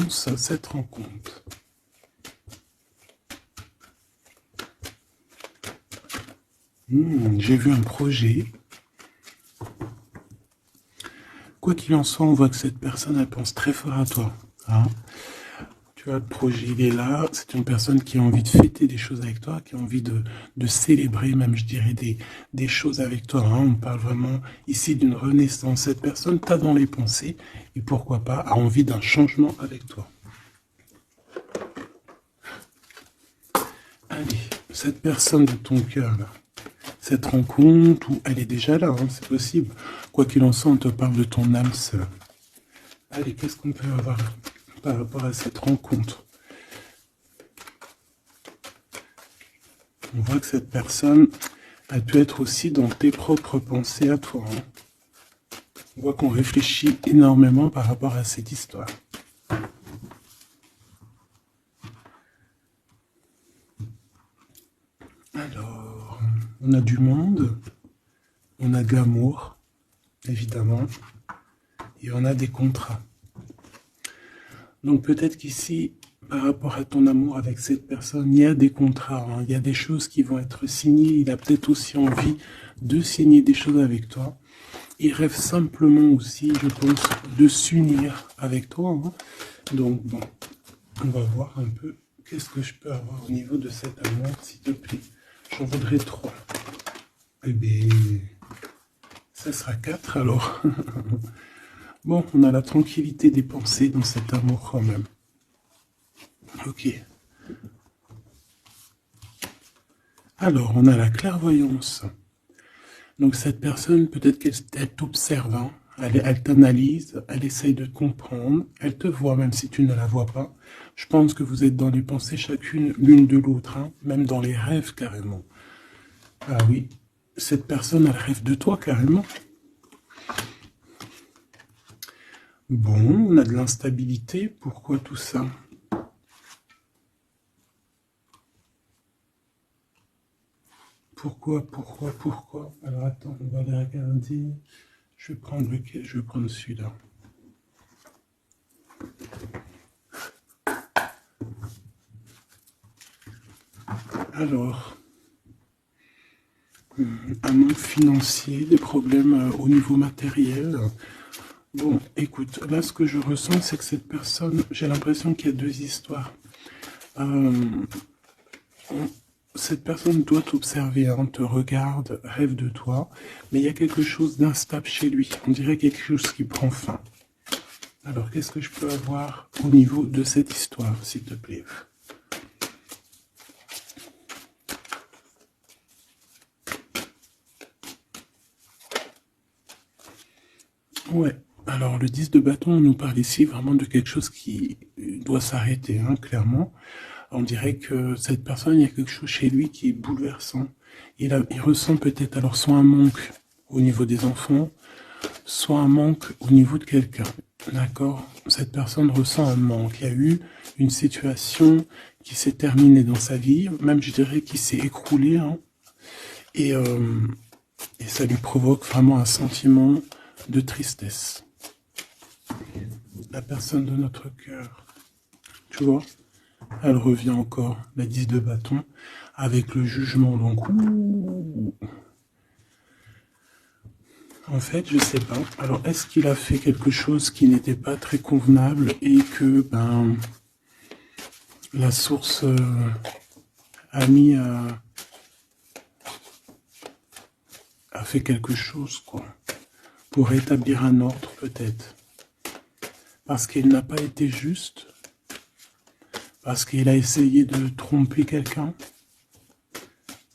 cette rencontre. J'ai vu un projet. Quoi qu'il en soit, on voit que cette personne, elle pense très fort à toi. Hein. Tu vois, le projet, il est là. C'est une personne qui a envie de fêter des choses avec toi, qui a envie de célébrer même, je dirais, des choses avec toi. Hein. On parle vraiment ici d'une renaissance. Cette personne t'a dans les pensées et pourquoi pas a envie d'un changement avec toi. Allez, cette personne de ton cœur, là, cette rencontre, où elle est déjà là, hein, c'est possible. Quoi qu'il en soit, on te parle de ton âme sœur. Allez, qu'est-ce qu'on peut avoir par rapport à cette rencontre? On voit que cette personne, elle peut être aussi dans tes propres pensées à toi. Hein. On voit qu'on réfléchit énormément par rapport à cette histoire. Alors, on a du monde, on a de l'amour, évidemment, et on a des contrats. Donc peut-être qu'ici, par rapport à ton amour avec cette personne, il y a des contrats, hein, il y a des choses qui vont être signées, il a peut-être aussi envie de signer des choses avec toi. Il rêve simplement aussi, je pense, de s'unir avec toi. Hein. Donc bon, on va voir un peu qu'est-ce que je peux avoir au niveau de cet amour, s'il te plaît. J'en voudrais 3. Eh bien, ça sera 4 alors. Bon, on a la tranquillité des pensées dans cet amour quand même. Ok. Alors, on a la clairvoyance. Donc cette personne, peut-être qu'elle t'observe, hein. Elle t'analyse, elle essaye de te comprendre, elle te voit même si tu ne la vois pas. Je pense que vous êtes dans les pensées chacune l'une de l'autre, hein, même dans les rêves carrément. Ah oui, cette personne, elle rêve de toi carrément. Bon, on a de l'instabilité, pourquoi tout ça? Pourquoi? Alors attends, on va les regarder. Je vais prendre lequel? Je vais prendre celui-là. Alors, un manque financier, des problèmes au niveau matériel. Bon, écoute, là ce que je ressens, c'est que cette personne, j'ai l'impression qu'il y a 2 histoires. Cette personne doit t'observer, hein, te regarde, rêve de toi, mais il y a quelque chose d'instable chez lui. On dirait quelque chose qui prend fin. Alors, qu'est-ce que je peux avoir au niveau de cette histoire, s'il te plaît? Ouais, alors le 10 de bâton, on nous parle ici vraiment de quelque chose qui doit s'arrêter, hein, clairement. On dirait que cette personne, il y a quelque chose chez lui qui est bouleversant. Il ressent peut-être alors soit un manque au niveau des enfants, soit un manque au niveau de quelqu'un. D'accord? Cette personne ressent un manque. Il y a eu une situation qui s'est terminée dans sa vie, même je dirais qui s'est écroulée, hein, et ça lui provoque vraiment un sentiment de tristesse. La personne de notre cœur, tu vois, elle revient encore, la 10 de bâton, avec le jugement. Donc, en fait, je sais pas. Alors, est-ce qu'il a fait quelque chose qui n'était pas très convenable et que, ben, la source a mis a fait quelque chose, quoi, pour rétablir un ordre, peut-être. Parce qu'il n'a pas été juste, parce qu'il a essayé de tromper quelqu'un.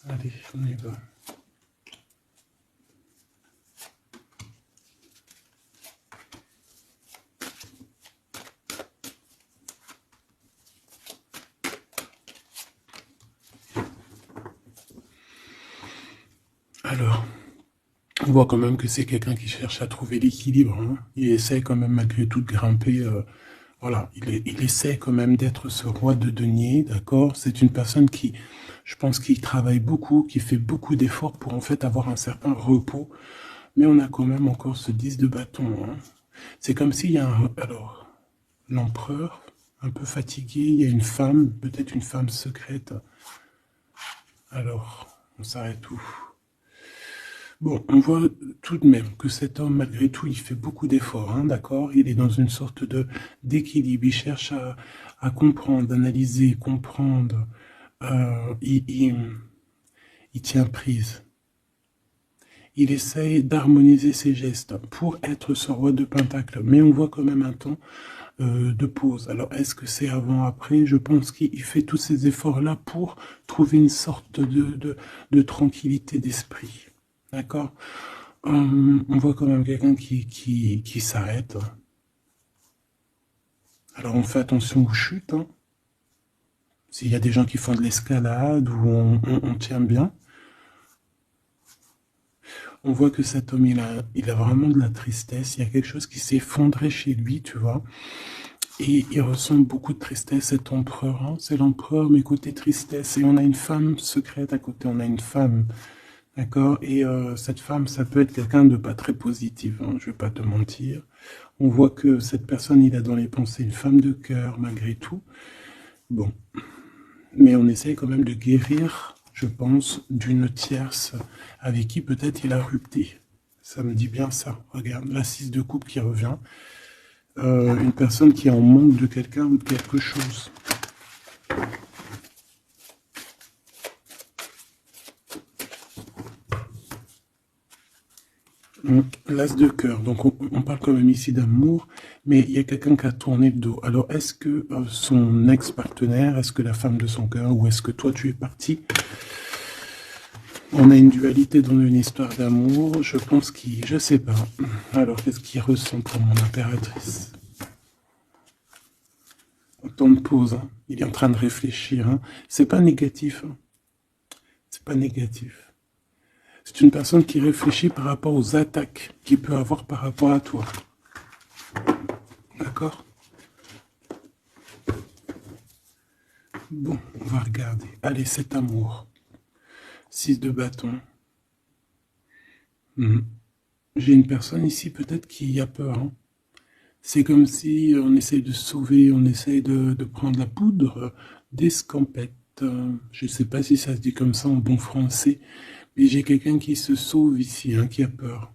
Allez, on y va. Alors, on voit quand même que c'est quelqu'un qui cherche à trouver l'équilibre. Hein. Il essaie quand même malgré tout de grimper. Voilà, il essaie quand même d'être ce roi de denier, d'accord? C'est une personne qui, je pense, qui travaille beaucoup, qui fait beaucoup d'efforts pour en fait avoir un certain repos. Mais on a quand même encore ce 10 de bâton. Hein. C'est comme s'il y a un... Alors, l'empereur, un peu fatigué. Il y a une femme, peut-être une femme secrète. Alors, on s'arrête où? Bon, on voit tout de même que cet homme, malgré tout, il fait beaucoup d'efforts, hein, d'accord? Il est dans une sorte d'équilibre, il cherche à comprendre, analyser, comprendre. Il tient prise. Il essaye d'harmoniser ses gestes pour être ce roi de Pentacle. Mais on voit quand même un temps de pause. Alors, est-ce que c'est avant, après? Je pense qu'il fait tous ces efforts-là pour trouver une sorte de tranquillité d'esprit. D'accord? On voit quand même quelqu'un qui s'arrête. Alors, on fait attention aux chutes. Hein. S'il y a des gens qui font de l'escalade ou on tient bien. On voit que cet homme, il a vraiment de la tristesse. Il y a quelque chose qui s'est effondré chez lui, tu vois. Et il ressent beaucoup de tristesse, cet empereur. Hein. C'est l'empereur, mais côté tristesse. Et on a une femme secrète à côté. On a une femme, d'accord. Et cette femme, ça peut être quelqu'un de pas très positif. Hein, je vais pas te mentir. On voit que cette personne, il a dans les pensées une femme de cœur, malgré tout. Bon. Mais on essaye quand même de guérir, je pense, d'une tierce avec qui peut-être il a rupté. Ça me dit bien ça. Regarde, la 6 de coupe qui revient. Une personne qui est en manque de quelqu'un ou de quelque chose. L'as de cœur. Donc on parle quand même ici d'amour, mais il y a quelqu'un qui a tourné le dos. Alors est-ce que son ex-partenaire, est-ce que la femme de son cœur, ou est-ce que toi tu es parti? On a une dualité dans une histoire d'amour. Je pense qu'il... Je sais pas. Alors qu'est-ce qu'il ressent pour mon impératrice? Temps de pause. Hein. Il est en train de réfléchir. Hein. C'est pas négatif. Hein. C'est pas négatif. C'est une personne qui réfléchit par rapport aux attaques qu'il peut avoir par rapport à toi. D'accord? Bon, on va regarder. Allez, cet amour. 6 de bâton. J'ai une personne ici peut-être qui a peur. Hein. C'est comme si on essaye de sauver, on essaye de prendre la poudre d'escampette. Je ne sais pas si ça se dit comme ça en bon français. Mais j'ai quelqu'un qui se sauve ici, hein, qui a peur.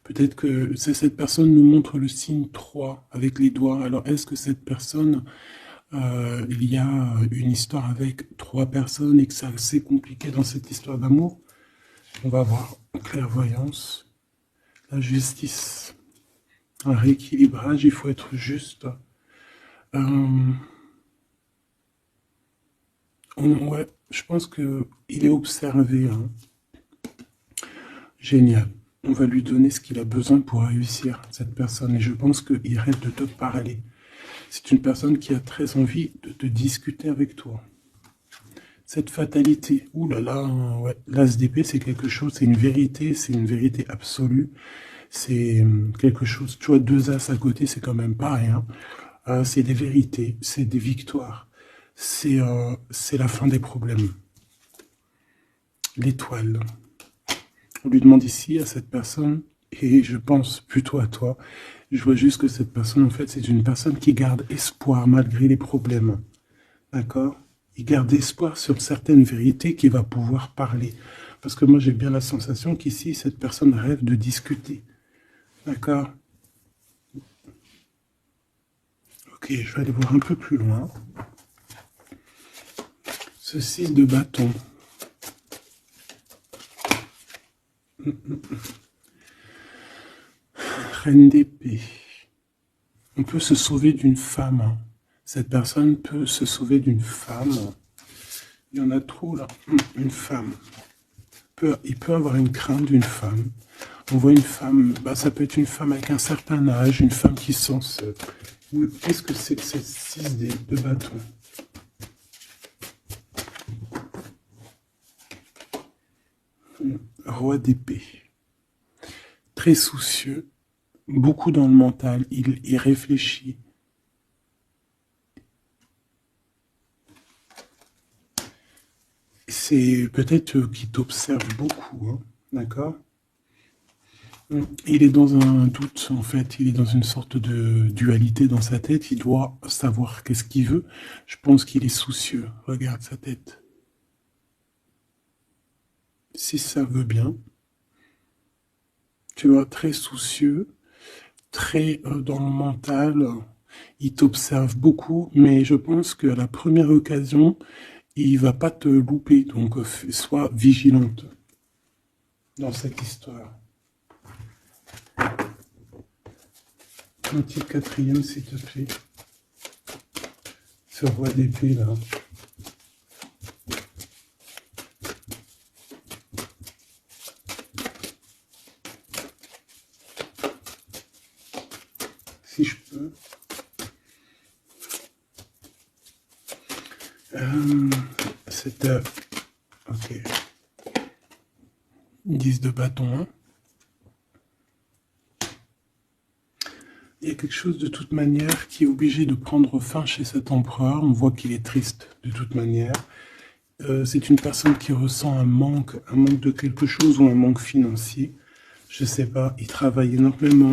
Peut-être que cette personne nous montre le signe 3 avec les doigts. Alors, est-ce que cette personne, il y a une histoire avec 3 personnes et que c'est assez compliqué dans cette histoire d'amour? On va voir. Clairvoyance, la justice, un rééquilibrage, il faut être juste. Ouais, je pense qu'il est observé. Hein. Génial. On va lui donner ce qu'il a besoin pour réussir, cette personne. Et je pense qu'il rêve de te parler. C'est une personne qui a très envie de te discuter avec toi. Cette fatalité, ouh là là, ouais. L'as d'épée, c'est quelque chose, c'est une vérité absolue. C'est quelque chose, tu vois, 2 as à côté, c'est quand même pas rien. C'est des vérités, c'est des victoires. C'est la fin des problèmes. L'étoile. On lui demande ici à cette personne, et je pense plutôt à toi, je vois juste que cette personne, en fait, c'est une personne qui garde espoir malgré les problèmes. D'accord? Il garde espoir sur certaines vérités qu'il va pouvoir parler. Parce que moi, j'ai bien la sensation qu'ici, cette personne rêve de discuter. D'accord? Ok, je vais aller voir un peu plus loin. Ce 6 de bâton. Reine d'épée. On peut se sauver d'une femme. Hein. Cette personne peut se sauver d'une femme. Il y en a trop là. Une femme. Il peut avoir une crainte d'une femme. On voit une femme, bah, ça peut être une femme avec un certain âge, une femme qui sent seule. Qu'est-ce que c'est que cette 6 de bâton? Roi d'épée. Très soucieux, beaucoup dans le mental, il réfléchit. C'est peut-être qu'il t'observe beaucoup, hein, d'accord? Il est dans un doute, en fait. Il est dans une sorte de dualité dans sa tête. Il doit savoir qu'est-ce qu'il veut. Je pense qu'il est soucieux. Regarde sa tête. Si ça veut bien, tu vois, très soucieux, très dans le mental. Il t'observe beaucoup, mais je pense qu'à la première occasion, il va pas te louper. Donc, sois vigilante dans cette histoire. Un petit quatrième, s'il te plaît. Ce roi d'épée, là. Si je peux. C'est... ok. 10 de bâton, hein. Il y a quelque chose de toute manière qui est obligé de prendre fin chez cet empereur. On voit qu'il est triste de toute manière. C'est une personne qui ressent un manque de quelque chose ou un manque financier. Je sais pas, il travaille énormément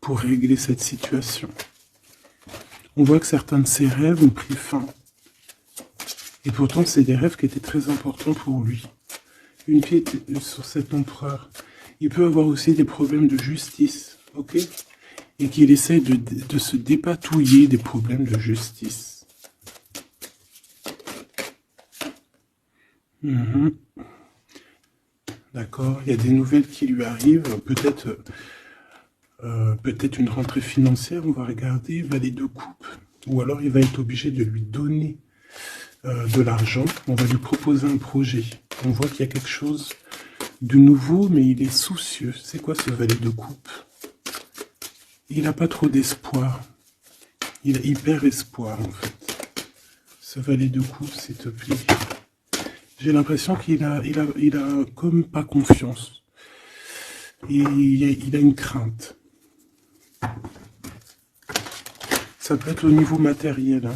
pour régler cette situation. On voit que certains de ses rêves ont pris fin. Et pourtant, c'est des rêves qui étaient très importants pour lui. Une pied sur cet empereur. Il peut avoir aussi des problèmes de justice, ok? Et qu'il essaie de se dépatouiller des problèmes de justice. D'accord, il y a des nouvelles qui lui arrivent, peut-être une rentrée financière, on va regarder, valet de coupe. Ou alors il va être obligé de lui donner de l'argent, on va lui proposer un projet. On voit qu'il y a quelque chose de nouveau, mais il est soucieux. C'est quoi ce valet de coupe? Il n'a pas trop d'espoir. Il a hyper espoir, en fait. Ce valet de coupe, s'il te plaît. J'ai l'impression qu'il a comme pas confiance. Et il a une crainte. Ça peut être au niveau matériel. Hein.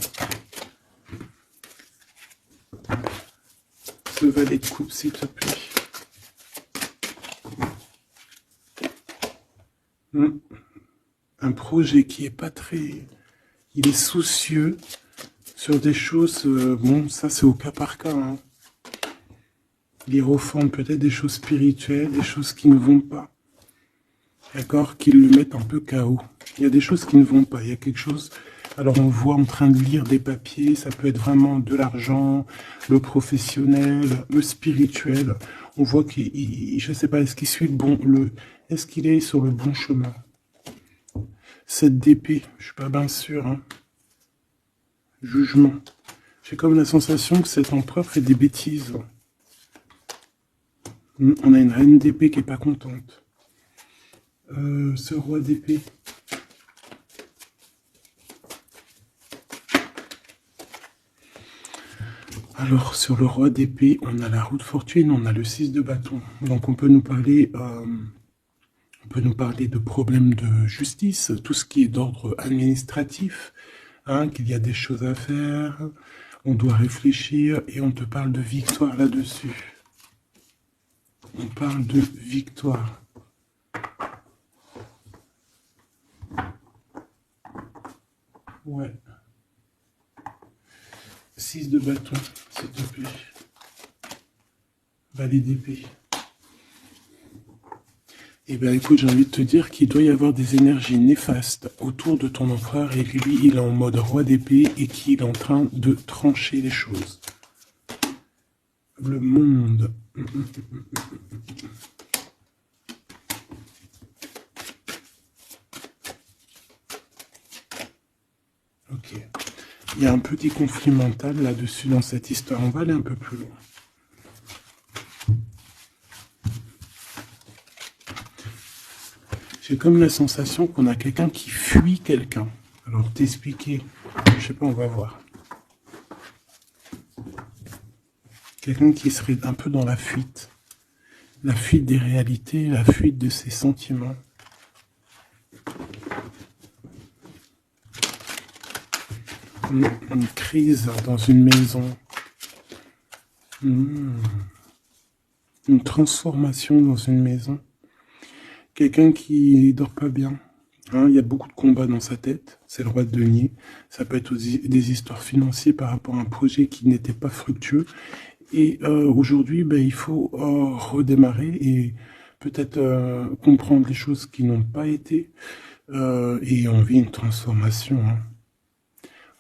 Ce valet de coupe, s'il te plaît. Un projet qui est pas très... Il est soucieux sur des choses... bon, ça c'est au cas par cas. Hein. Il refonde peut-être des choses spirituelles, des choses qui ne vont pas. D'accord? Qui le mettent un peu KO. Il y a des choses qui ne vont pas. Il y a quelque chose... Alors on voit en train de lire des papiers, ça peut être vraiment de l'argent, le professionnel, le spirituel. On voit qu'il, je sais pas, est-ce qu'il suit est-ce qu'il est sur le bon chemin? Cette d'épée, je suis pas bien sûr. Hein. Jugement. J'ai comme la sensation que cet empereur fait des bêtises. On a une reine d'épée qui est pas contente. Ce roi d'épée. Alors, sur le roi d'épée, on a la roue de fortune, on a le 6 de bâton. Donc, on peut nous parler de problèmes de justice, tout ce qui est d'ordre administratif, hein, qu'il y a des choses à faire, on doit réfléchir, et on te parle de victoire là-dessus. On parle de victoire. Ouais. 6 de bâton, s'il te plaît. Valet d'épée. Eh bien, écoute, j'ai envie de te dire qu'il doit y avoir des énergies néfastes autour de ton empereur et que lui, il est en mode roi d'épée et qu'il est en train de trancher les choses. Le monde. Ok. Il y a un petit conflit mental là-dessus dans cette histoire. On va aller un peu plus loin. J'ai comme la sensation qu'on a quelqu'un qui fuit quelqu'un. Alors, t'expliquer, je sais pas, on va voir. Quelqu'un qui serait un peu dans la fuite. La fuite des réalités, la fuite de ses sentiments. Une crise dans une maison. Une transformation dans une maison. quelqu'un qui dort pas bien. Hein, il y a beaucoup de combats dans sa tête. C'est le roi de denier. Ça peut être aussi des histoires financières par rapport à un projet qui n'était pas fructueux. Et aujourd'hui, ben, il faut redémarrer et peut-être comprendre les choses qui n'ont pas été. Et on vit une transformation. Hein.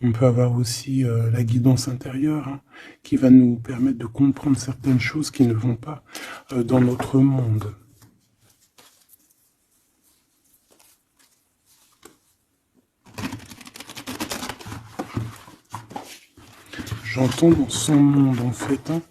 On peut avoir aussi la guidance intérieure hein, qui va nous permettre de comprendre certaines choses qui ne vont pas dans notre monde. J'entends dans son monde en fait. Hein.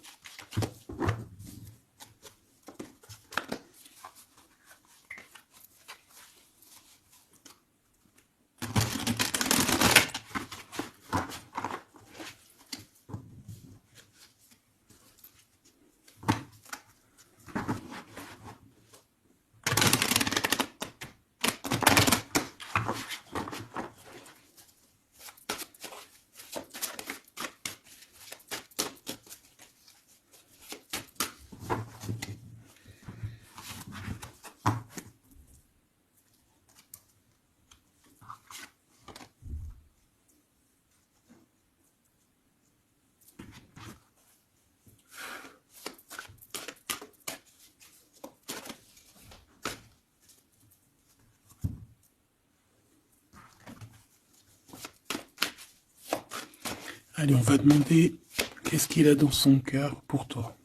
Allez, on va demander qu'est-ce qu'il a dans son cœur pour toi.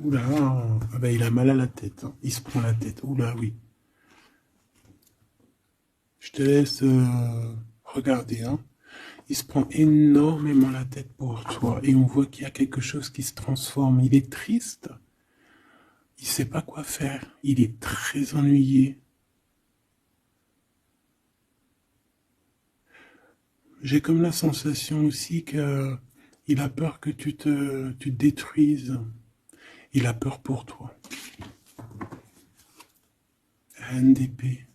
Oula, ah ben, il a mal à la tête. Hein. Il se prend la tête. Oula, oui. Je te laisse regarder. Hein. Il se prend énormément la tête pour toi. Et on voit qu'il y a quelque chose qui se transforme. Il est triste. Il ne sait pas quoi faire. Il est très ennuyé. J'ai comme la sensation aussi qu'il a peur que tu te détruises. Il a peur pour toi. Reine d'épée.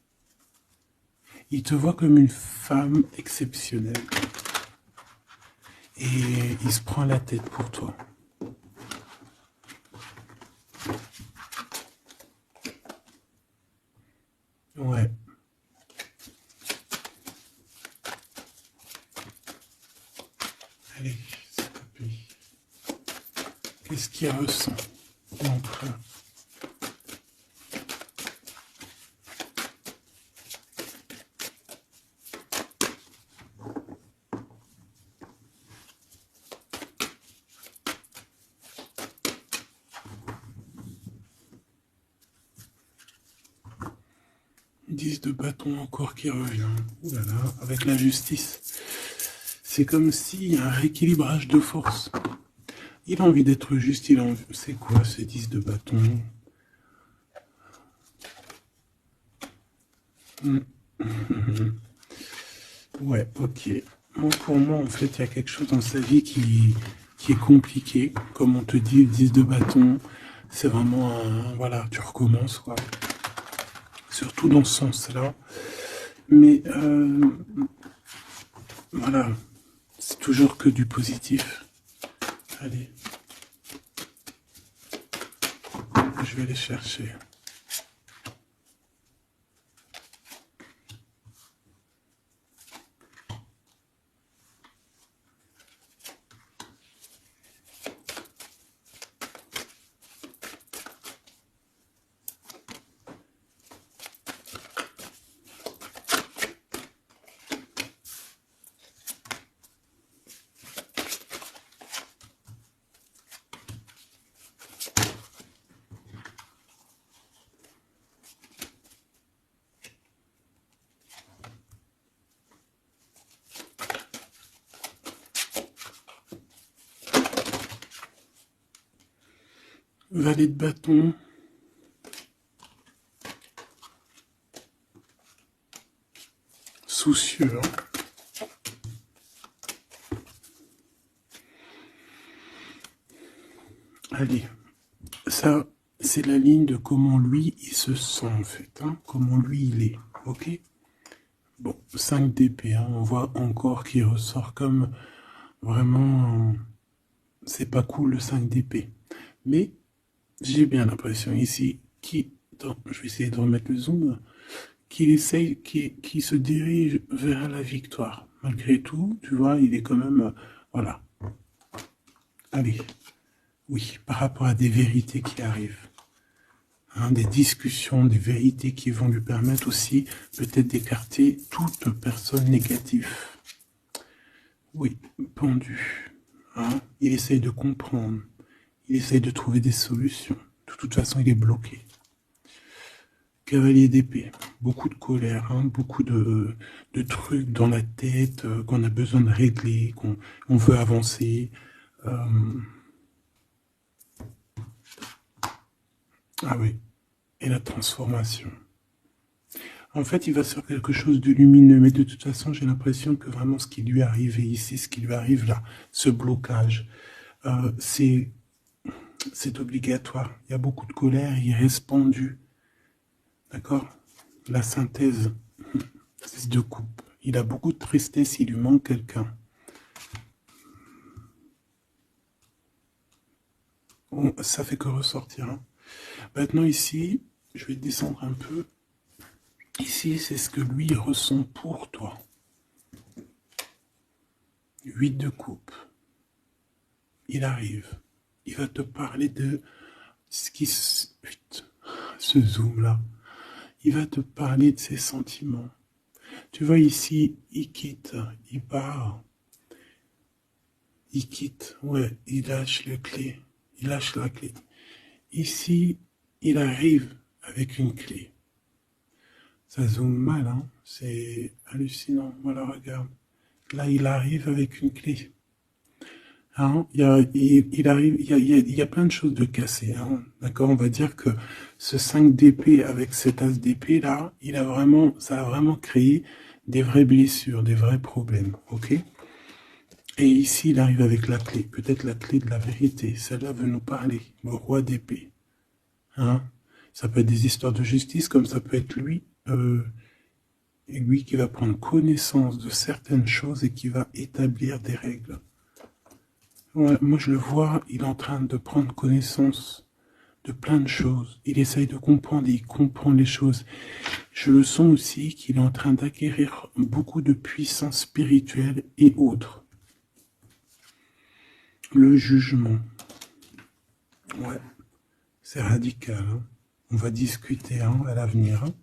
Il te voit comme une femme exceptionnelle. Et il se prend la tête pour toi. Ouais. Allez, s'il te plaît. Qu'est-ce qu'il ressent entre eux? 10 de bâton encore qui revient. Ouh là là, avec la justice. C'est comme s'il y a un rééquilibrage de force. Il a envie d'être juste, il a envie... C'est quoi ce 10 de bâton? Ouais, ok. Bon, pour moi, en fait, il y a quelque chose dans sa vie qui est compliqué. Comme on te dit, le 10 de bâton, c'est vraiment un... Voilà, tu recommences, quoi. Surtout dans ce sens-là. Mais, voilà, c'est toujours que du positif. Allez. Je vais les chercher. Valet de bâton. Soucieux. Hein. Allez, ça, c'est la ligne de comment lui, il se sent en fait. Hein, comment lui, il est. Ok. Bon, 5 d'épée. Hein, on voit encore qu'il ressort comme vraiment... c'est pas cool le 5 d'épée. Mais j'ai bien l'impression ici Attends, je vais essayer de remettre le zoom, qui se dirige vers la victoire. Malgré tout, tu vois, il est quand même, voilà. Allez, oui, par rapport à des vérités qui arrivent. Hein, des discussions, des vérités qui vont lui permettre aussi peut-être d'écarter toute personne négative. Oui, pendu. Hein, il essaye de comprendre. Il essaye de trouver des solutions. De toute façon, il est bloqué. Cavalier d'épée. Beaucoup de colère, hein, beaucoup de trucs dans la tête qu'on a besoin de régler, qu'on veut avancer. Ah oui. Et la transformation. En fait, il va se faire quelque chose de lumineux, mais de toute façon, j'ai l'impression que vraiment ce qui lui est arrivé ici, ce qui lui arrive là, ce blocage, c'est obligatoire. Il y a beaucoup de colère, il reste pendu. D'accord? La synthèse, c'est de coupe. Il a beaucoup de tristesse, il lui manque quelqu'un. Bon, ça fait que ressortir. Hein. Maintenant ici, je vais descendre un peu. Ici, c'est ce que lui ressent pour toi. 8 de coupe. Il arrive. Il va te parler de ce qui se zoom là. Il va te parler de ses sentiments. Tu vois ici, il quitte, il part. Il quitte, ouais, il lâche les clés. Il lâche la clé. Ici, il arrive avec une clé. Ça zoome mal, hein. C'est hallucinant. Voilà, regarde. Là, il arrive avec une clé. Hein, il y a plein de choses de cassées. Hein, d'accord, on va dire que ce 5 d'épée avec cet as d'épée là, ça a vraiment créé des vraies blessures, des vrais problèmes. Ok. Et ici, il arrive avec la clé, peut-être la clé de la vérité. Celle-là veut nous parler, le roi d'épée. Hein, ça peut être des histoires de justice, comme ça peut être lui. Et lui qui va prendre connaissance de certaines choses et qui va établir des règles. Ouais, moi je le vois, il est en train de prendre connaissance de plein de choses. Il essaye de comprendre et il comprend les choses. Je le sens aussi qu'il est en train d'acquérir beaucoup de puissance spirituelle et autres. Le jugement. Ouais, c'est radical. Hein. On va discuter hein, à l'avenir. Hein.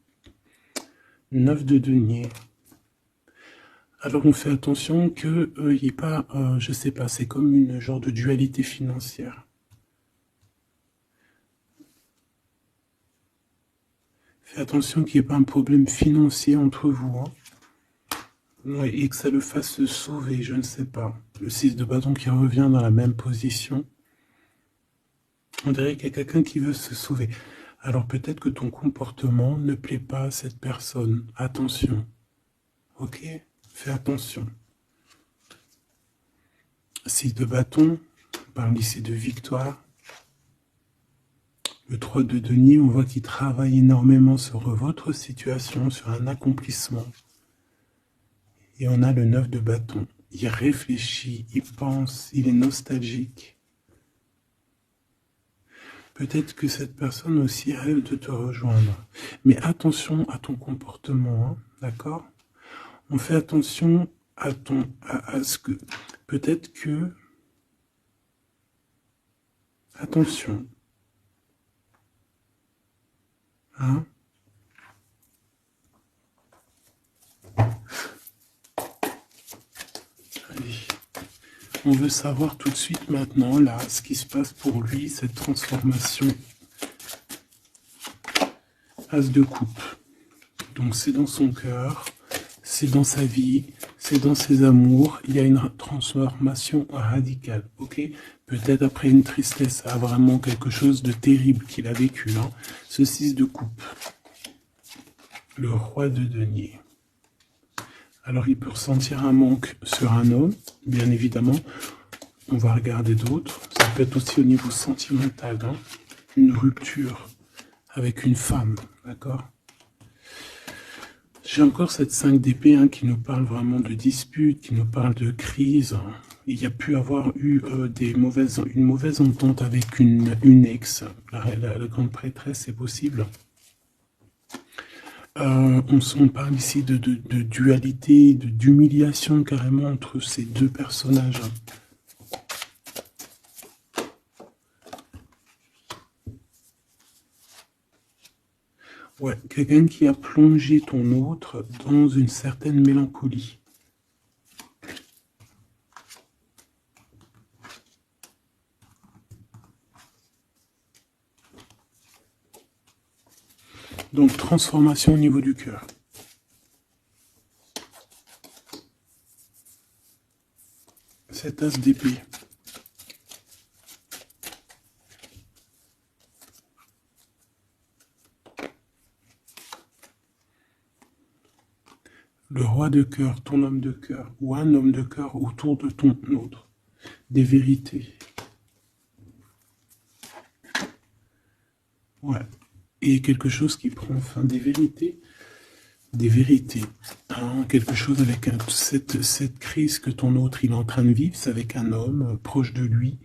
9 de denier. Alors on fait attention qu'il n'y ait pas, je sais pas, c'est comme une genre de dualité financière. Fais attention qu'il n'y ait pas un problème financier entre vous. Hein. Ouais, et que ça le fasse se sauver, je ne sais pas. Le 6 de bâton qui revient dans la même position. On dirait qu'il y a quelqu'un qui veut se sauver. Alors peut-être que ton comportement ne plaît pas à cette personne. Attention. Ok ? Fais attention. 6 de bâton, on parle ici de victoire. Le 3 de denier, on voit qu'il travaille énormément sur votre situation, sur un accomplissement. Et on a le 9 de bâton. Il réfléchit, il pense, il est nostalgique. Peut-être que cette personne aussi rêve de te rejoindre. Mais attention à ton comportement, hein, d'accord ? On fait attention à ce que... Peut-être que... Attention. Hein? Allez. On veut savoir tout de suite maintenant, là, ce qui se passe pour lui, cette transformation. As de coupe. Donc c'est dans son cœur, c'est dans sa vie, c'est dans ses amours. Il y a une transformation radicale, ok? Peut-être après une tristesse, à vraiment quelque chose de terrible qu'il a vécu. Hein. Ce 6 de coupe. Le roi de denier. Alors il peut ressentir un manque sur un homme, bien évidemment. On va regarder d'autres. Ça peut être aussi au niveau sentimental. Hein. Une rupture avec une femme, d'accord? J'ai encore cette 5 d'épée hein, qui nous parle vraiment de dispute, qui nous parle de crise. Il y a pu avoir eu une mauvaise entente avec une ex. La grande prêtresse, c'est possible. On parle ici de dualité, d'humiliation carrément entre ces deux personnages. Ouais, quelqu'un qui a plongé ton autre dans une certaine mélancolie. Donc, transformation au niveau du cœur. Cet as d'épée. Le roi de cœur, ton homme de cœur, ou un homme de cœur autour de ton autre. Des vérités. Ouais. Et quelque chose qui prend fin, des vérités. Des vérités. Hein, quelque chose avec cette crise que ton autre il est en train de vivre, c'est avec un homme proche de lui.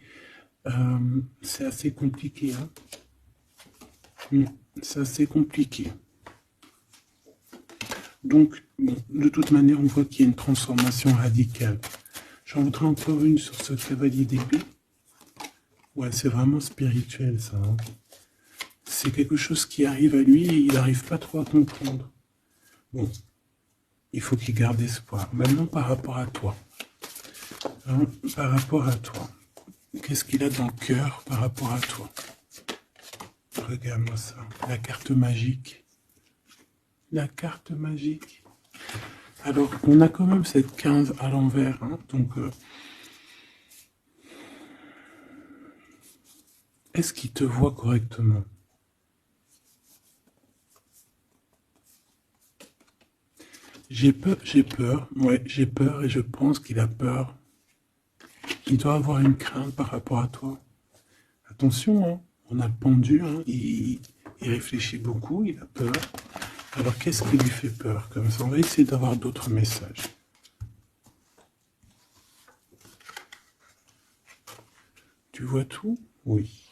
C'est assez compliqué. Hein. C'est assez compliqué. Donc, bon, de toute manière, on voit qu'il y a une transformation radicale. J'en voudrais encore une sur ce cavalier d'épée. Ouais, c'est vraiment spirituel, ça. Hein. C'est quelque chose qui arrive à lui et il n'arrive pas trop à comprendre. Bon, il faut qu'il garde espoir. Maintenant, par rapport à toi. Hein, par rapport à toi. Qu'est-ce qu'il a dans le cœur par rapport à toi? Regarde-moi ça. La carte magique. La carte magique. Alors, on a quand même cette 15 à l'envers. Hein, donc, est-ce qu'il te voit correctement? J'ai peur, ouais, j'ai peur et je pense qu'il a peur. Il doit avoir une crainte par rapport à toi. Attention, hein, on a le pendu, hein, il réfléchit beaucoup, il a peur. Alors qu'est-ce qui lui fait peur? Comme ça, on va essayer d'avoir d'autres messages. Tu vois tout? Oui.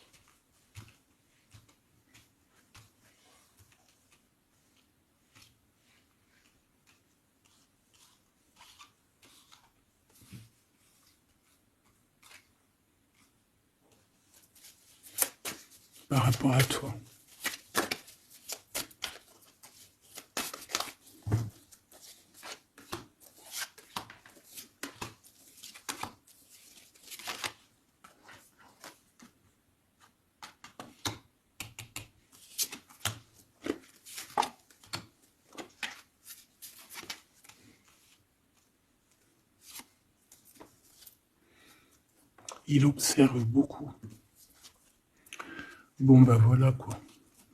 Par rapport à toi. Il observe beaucoup. Bon, ben voilà quoi.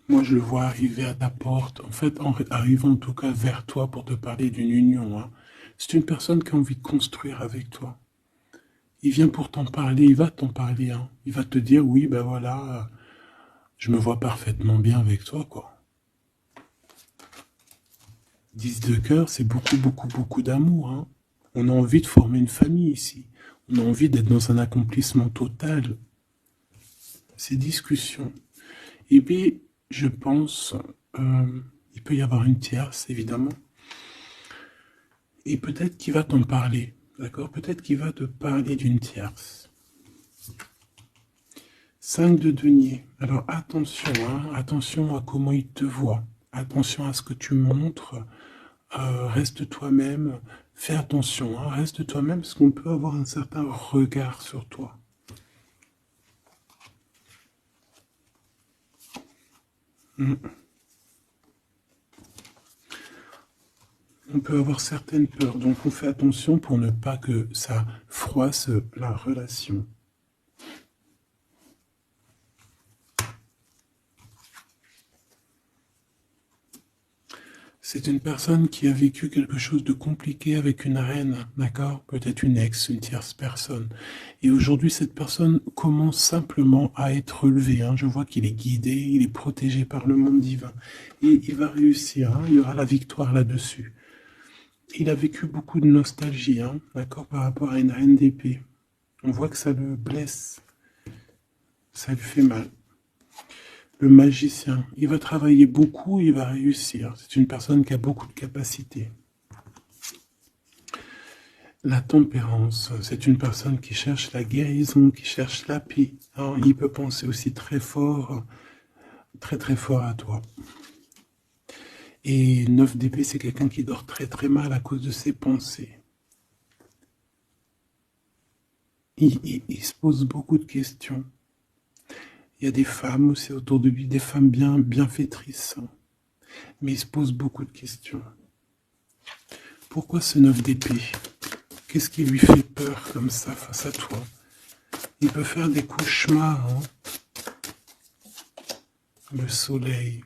Moi, je le vois arriver à ta porte. En fait, arrivant en tout cas vers toi pour te parler d'une union. Hein. C'est une personne qui a envie de construire avec toi. Il vient pour t'en parler, il va t'en parler. Hein. Il va te dire, oui, ben voilà, je me vois parfaitement bien avec toi, quoi. 10 de cœur, c'est beaucoup, beaucoup, beaucoup d'amour. Hein. On a envie de former une famille ici. On a envie d'être dans un accomplissement total. Ces discussions. Et puis, je pense, il peut y avoir une tierce, évidemment. Et peut-être qu'il va t'en parler. D'accord? Peut-être qu'il va te parler d'une tierce. 5 de denier. Alors attention, hein, attention à comment il te voit. Attention à ce que tu montres. Reste toi-même. Fais attention, hein, reste toi-même parce qu'on peut avoir un certain regard sur toi. On peut avoir certaines peurs, donc on fait attention pour ne pas que ça froisse la relation. C'est une personne qui a vécu quelque chose de compliqué avec une reine, d'accord? Peut-être une ex, une tierce personne. Et aujourd'hui, cette personne commence simplement à être relevée. Hein. Je vois qu'il est guidé, il est protégé par le monde divin. Et il va réussir, hein. Il y aura la victoire là-dessus. Il a vécu beaucoup de nostalgie, hein, d'accord, par rapport à une reine d'épée. On voit que ça le blesse. Ça lui fait mal. Le magicien, il va travailler beaucoup, il va réussir. C'est une personne qui a beaucoup de capacités. La tempérance, c'est une personne qui cherche la guérison, qui cherche la paix. Alors, il peut penser aussi très fort, très fort à toi. Et 9 d'épée, c'est quelqu'un qui dort très mal à cause de ses pensées. Il se pose beaucoup de questions. Il y a des femmes aussi autour de lui, des femmes bienfaitrices. Mais il se pose beaucoup de questions. Pourquoi ce 9 d'épée? Qu'est-ce qui lui fait peur comme ça face à toi? Il peut faire des cauchemars. Hein, le soleil.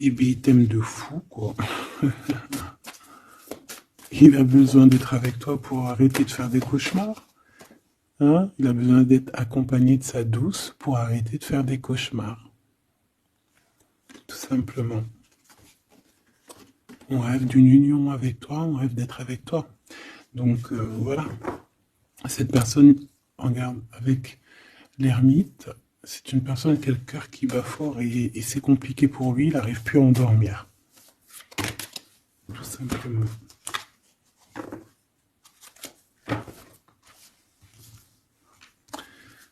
Et bien, il t'aime de fou, quoi. Il a besoin d'être avec toi pour arrêter de faire des cauchemars. Hein? Il a besoin d'être accompagné de sa douce pour arrêter de faire des cauchemars. Tout simplement. On rêve d'une union avec toi, on rêve d'être avec toi. Donc voilà. Cette personne, regarde, avec l'ermite, c'est une personne qui a le cœur qui bat fort et c'est compliqué pour lui, il n'arrive plus à endormir. Tout simplement.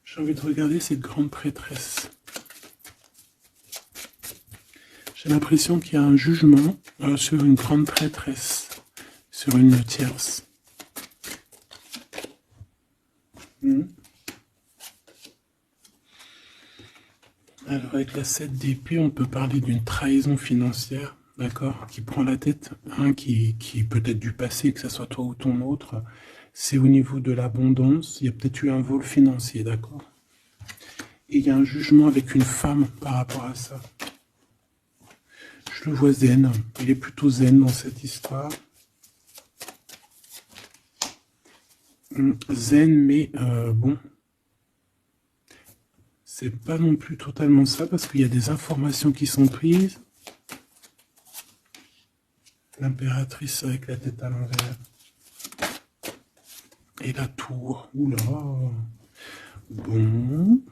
J'ai envie de regarder cette grande prêtresse. J'ai l'impression qu'il y a un jugement sur une grande prêtresse, sur une tierce. Alors avec la 7 d'épée, on peut parler d'une trahison financière, d'accord, qui prend la tête, hein, qui peut être du passé, que ce soit toi ou ton autre. C'est au niveau de l'abondance, il y a peut-être eu un vol financier, d'accord. Et il y a un jugement avec une femme par rapport à ça. Je le vois zen, il est plutôt zen dans cette histoire. Zen, mais bon, c'est pas non plus totalement ça, parce qu'il y a des informations qui sont prises. L'impératrice avec la tête à l'envers. Et la tour, oula. Bon.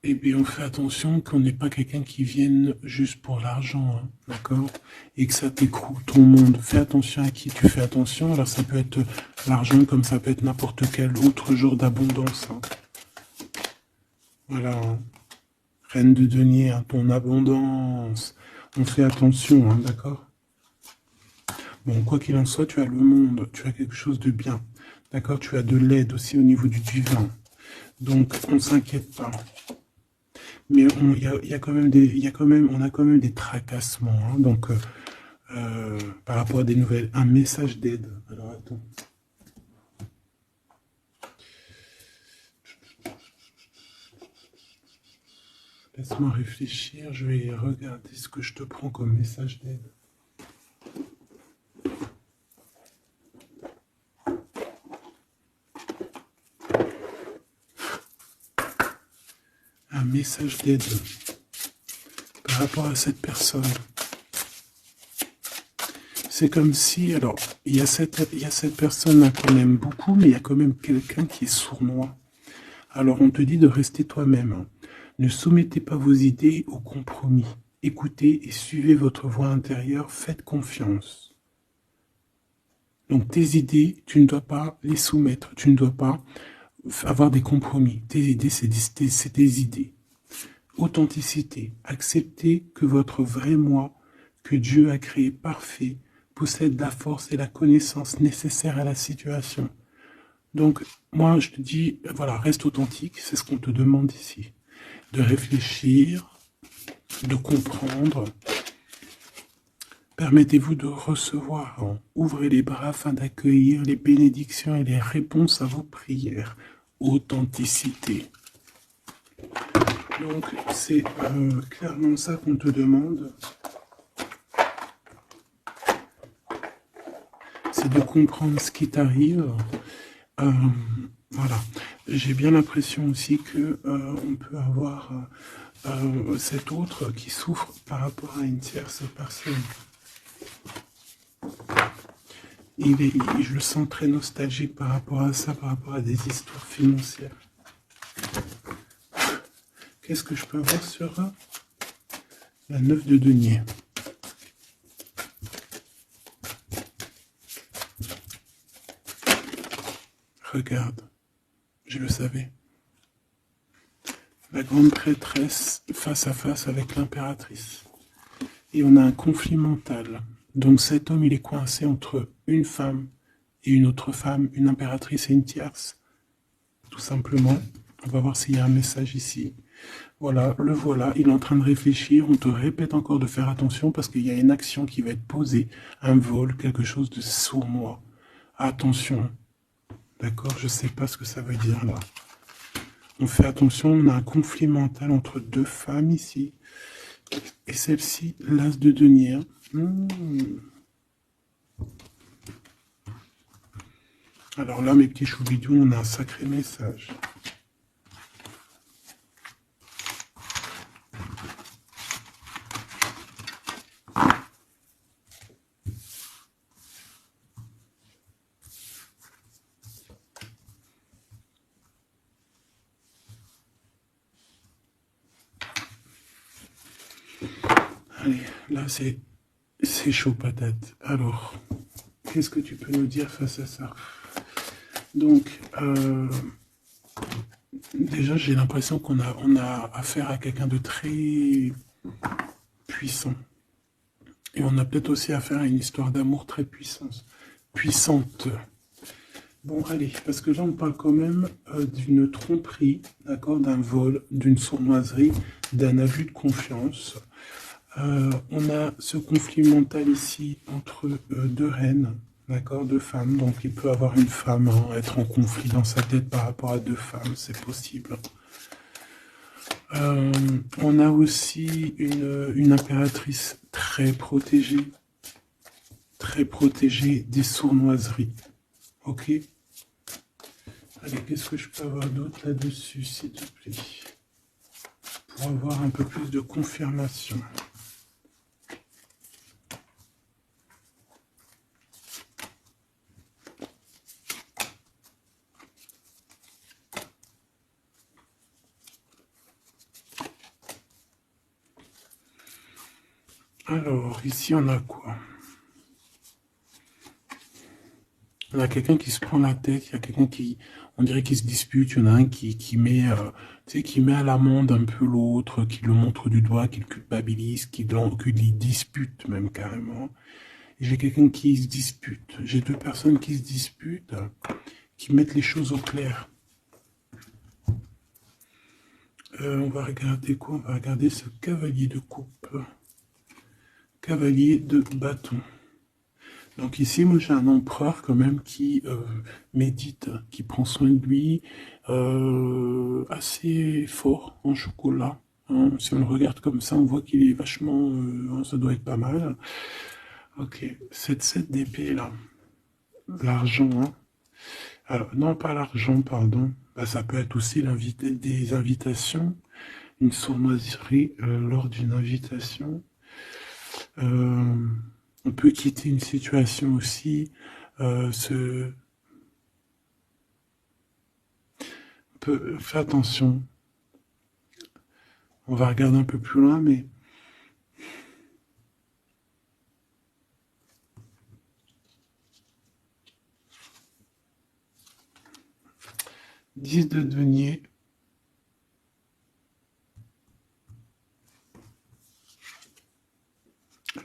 Eh bien, on fait attention qu'on n'ait pas quelqu'un qui vienne juste pour l'argent, hein, d'accord? Et que ça t'écroule ton monde. Fais attention à qui tu fais attention. Alors, ça peut être l'argent comme ça peut être n'importe quel autre jour d'abondance. Hein. Voilà. Hein. Reine de denier, hein, ton abondance. On fait attention, hein, d'accord? Bon, quoi qu'il en soit, tu as le monde. Tu as quelque chose de bien. D'accord? Tu as de l'aide aussi au niveau du divin. Donc, on ne s'inquiète pas. Mais on a quand même des tracassements. Hein, donc, par rapport à des nouvelles, un message d'aide. Alors, attends. Laisse-moi réfléchir. Je vais regarder ce que je te prends comme message d'aide. Un message d'aide par rapport à cette personne. C'est comme si, alors, il y a cette personne-là qu'on aime beaucoup, mais il y a quand même quelqu'un qui est sournois. Alors, on te dit de rester toi-même. Ne soumettez pas vos idées au compromis. Écoutez et suivez votre voix intérieure, faites confiance. Donc, tes idées, tu ne dois pas les soumettre, tu ne dois pas avoir des compromis. Tes idées, c'est tes idées. Authenticité. Acceptez que votre vrai moi, que Dieu a créé parfait, possède la force et la connaissance nécessaires à la situation. Donc, moi, je te dis, voilà, reste authentique, c'est ce qu'on te demande ici. De réfléchir, de comprendre. Permettez-vous de recevoir. Ouvrez les bras afin d'accueillir les bénédictions et les réponses à vos prières. Authenticité. Donc, c'est clairement ça qu'on te demande. C'est de comprendre ce qui t'arrive. Voilà. J'ai bien l'impression aussi que on peut avoir cet autre qui souffre par rapport à une tierce personne. Je le sens très nostalgique par rapport à ça, par rapport à des histoires financières. Qu'est-ce que je peux avoir sur la 9 de denier? Regarde, je le savais. La grande prêtresse face à face avec l'impératrice. Et on a un conflit mental. Donc cet homme, il est coincé entre une femme et une autre femme, une impératrice et une tierce. Tout simplement. On va voir s'il y a un message ici. Voilà, le voilà, il est en train de réfléchir. On te répète encore de faire attention parce qu'il y a une action qui va être posée. Un vol, quelque chose de sournois. Attention. D'accord, je ne sais pas ce que ça veut dire là. On fait attention, on a un conflit mental entre deux femmes ici. Et celle-ci, l'as de denier. Alors là, mes petits choubidous, on a un sacré message. Allez, là, c'est chaud patate. Alors, qu'est-ce que tu peux nous dire face à ça? Donc, déjà, j'ai l'impression qu'on a affaire à quelqu'un de très puissant. Et on a peut-être aussi affaire à une histoire d'amour très puissante. Bon, allez, parce que là, on parle quand même d'une tromperie, d'accord, d'un vol, d'une sournoiserie, d'un abus de confiance. On a ce conflit mental ici entre deux reines, d'accord, deux femmes. Donc, il peut avoir une femme, être en conflit dans sa tête par rapport à deux femmes, c'est possible. On a aussi une impératrice très protégée des sournoiseries. Ok. Allez, qu'est-ce que je peux avoir d'autre là-dessus, s'il te plaît? Pour avoir un peu plus de confirmation. Alors, ici, on a quoi? On a quelqu'un qui se prend la tête, il y a quelqu'un qui, on dirait qu'il se dispute, il y en a un qui met, qui met à l'amende un peu l'autre, qui le montre du doigt, qui le culpabilise, qui le dispute même carrément. Et j'ai quelqu'un qui se dispute. J'ai deux personnes qui se disputent, qui mettent les choses au clair. On va regarder quoi? On va regarder ce cavalier de coupe. Cavalier de bâton. Donc ici, moi j'ai un empereur quand même qui médite, qui prend soin de lui, assez fort en chocolat. Hein. Si on le regarde comme ça, on voit qu'il est vachement... ça doit être pas mal. Ok, cette 7 d'épée là, l'argent. Hein. Alors, non, pas l'argent, pardon. Bah, ça peut être aussi des invitations, une sournoiserie lors d'une invitation. On peut quitter une situation aussi, faire attention. On va regarder un peu plus loin, mais « 10 de denier ».